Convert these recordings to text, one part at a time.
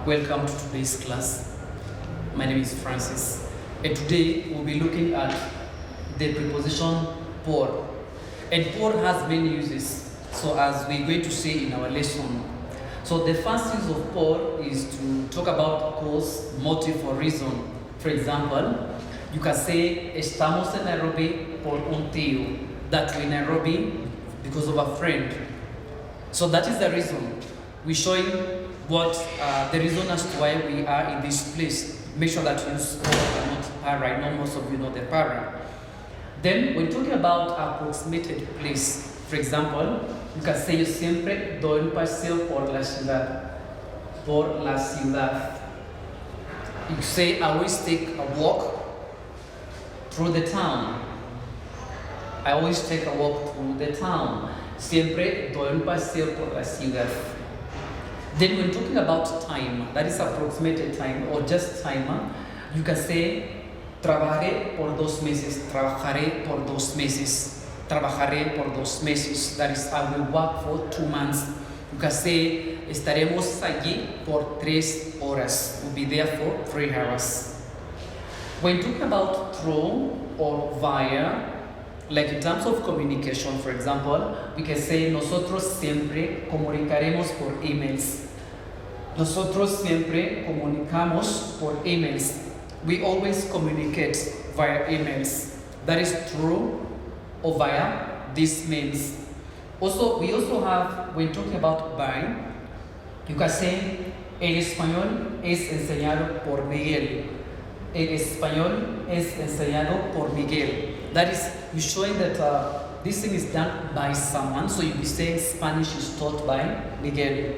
Welcome to today's class. My name is Francis, and today we'll be looking at the preposition por. And por has many uses, so as we're going to see in our lesson. So the first use of por is to talk about cause, motive, or reason. For example, you can say, estamos en Nairobi por un tío, that we're in Nairobi because of a friend. So that is the reason. We're showing what the reason as to why we are in this place. Make sure that you use por and not para. I know most of you know the para. Then when talking about approximated place, for example, you can say yo siempre doy un paseo por la ciudad. Por la ciudad. You say I always take a walk through the town. I always take a walk through the town. Siempre doy un paseo por la ciudad. Then when talking about time, that is approximated time or just time, you can say trabajaré por 2 meses, trabajaré por 2 meses, trabajaré por 2 meses. That is, I will work for 2 months. You can say estaremos allí por 3 horas. We'll be there for 3 hours. When talking about through or via, like in terms of communication, for example, we can say nosotros siempre comunicaremos por emails. Nosotros siempre comunicamos por emails. We always communicate via emails. That is true or via these means. Also, we also have, when talking about by, you can say el español es enseñado por Miguel. El español es enseñado por Miguel. That is, you're showing that this thing is done by someone, so you'll be saying Spanish is taught by Miguel.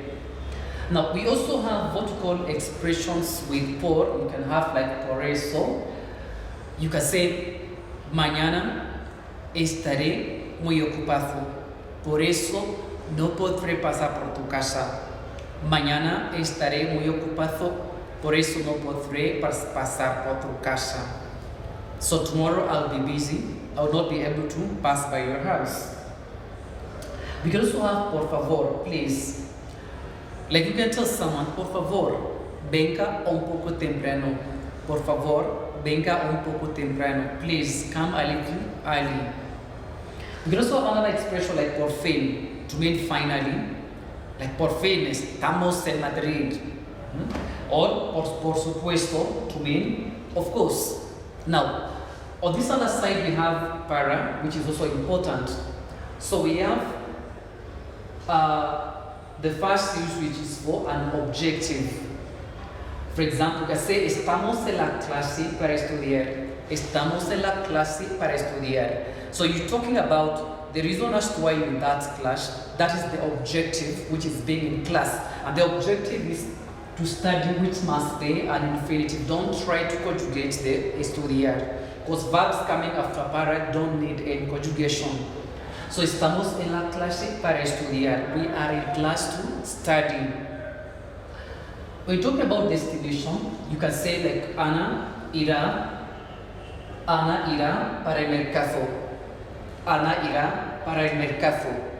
Now, we also have what we call expressions with por. You can have like por eso. You can say, mañana estaré muy ocupado. Por eso no podré pasar por tu casa. Mañana estaré muy ocupado. Por eso no podré pasar por tu casa. So tomorrow I'll be busy. I will not be able to pass by your house. We can also have por favor, please. Like you can tell someone, por favor, venga un poco temprano. Por favor, venga un poco temprano. Please come a little early. We can also have another expression like por fin, to mean finally. Like por fin, estamos en Madrid. Or por supuesto, to mean of course. Now, on this other side we have para, which is also important. So we have the first use, which is for an objective. For example, you can say estamos en la clase para estudiar. Estamos en la clase para estudiar. So you're talking about the reason as to why you're in that class. That is the objective, which is being in class. And the objective is to study, which must be an infinitive. Don't try to conjugate the estudiar, because verbs coming after para don't need any conjugation. So estamos en la clase para estudiar. We are in class to study. When you talk about destination, you can say like Ana irá para el mercado. Ana irá para el mercado.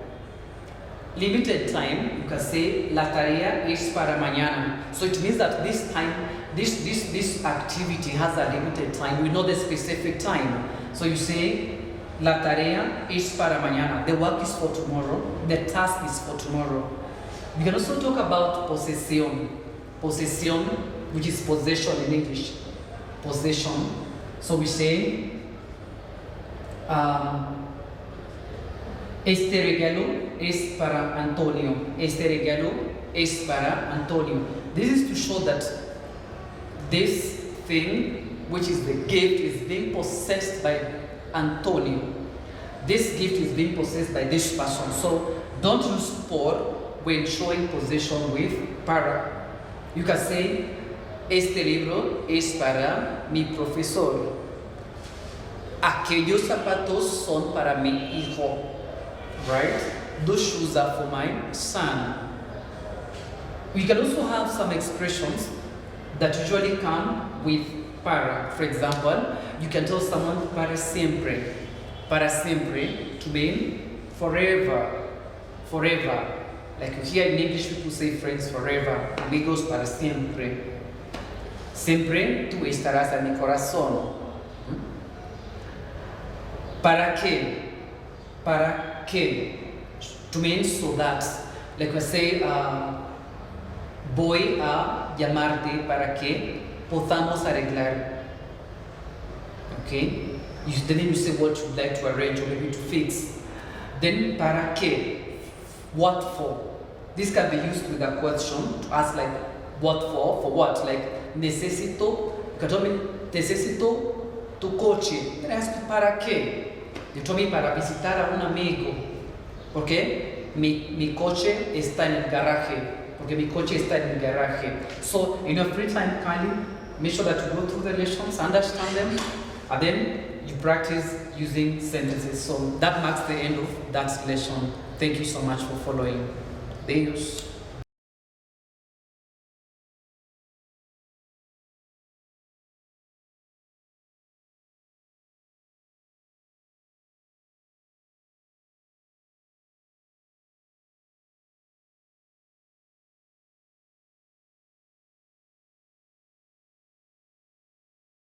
Limited time, you can say la tarea es para mañana. So it means that this time, this activity has a limited time. We know the specific time. So you say la tarea es para mañana. The work is for tomorrow. The task is for tomorrow. We can also talk about possession. Possession, which is possession in English. Possession. So we say este regalo es para Antonio. Este regalo es para Antonio. This is to show that this thing, which is the gift, is being possessed by Antonio. This gift is being possessed by this person. So don't use por when showing possession with para. You can say, este libro es para mi profesor. Aquellos zapatos son para mi hijo. Right? Those shoes are for my son. We can also have some expressions that usually come with para. For example, you can tell someone para siempre. Para siempre to mean forever. Forever. Like here in English, people say friends forever, amigos para siempre. Siempre tú estarás en mi corazón. ¿Para qué? ¿Para qué? To mean so that, like I say, voy a llamarte para que podamos arreglar. Okay? Then you say what you'd like to arrange or maybe to fix. Then para qué? What for? This can be used with a question to ask like what for what? Like necesito, you can tell me necesito tu coche. Then I ask you para qué? You told me para visitar a un amigo. Porque mi coche está en el garaje. Porque mi coche está en el garaje. So in your free time, kindly make sure that you go through the lessons, understand them, and then you practice using sentences. So that marks the end of that lesson. Thank you so much for following. Deus.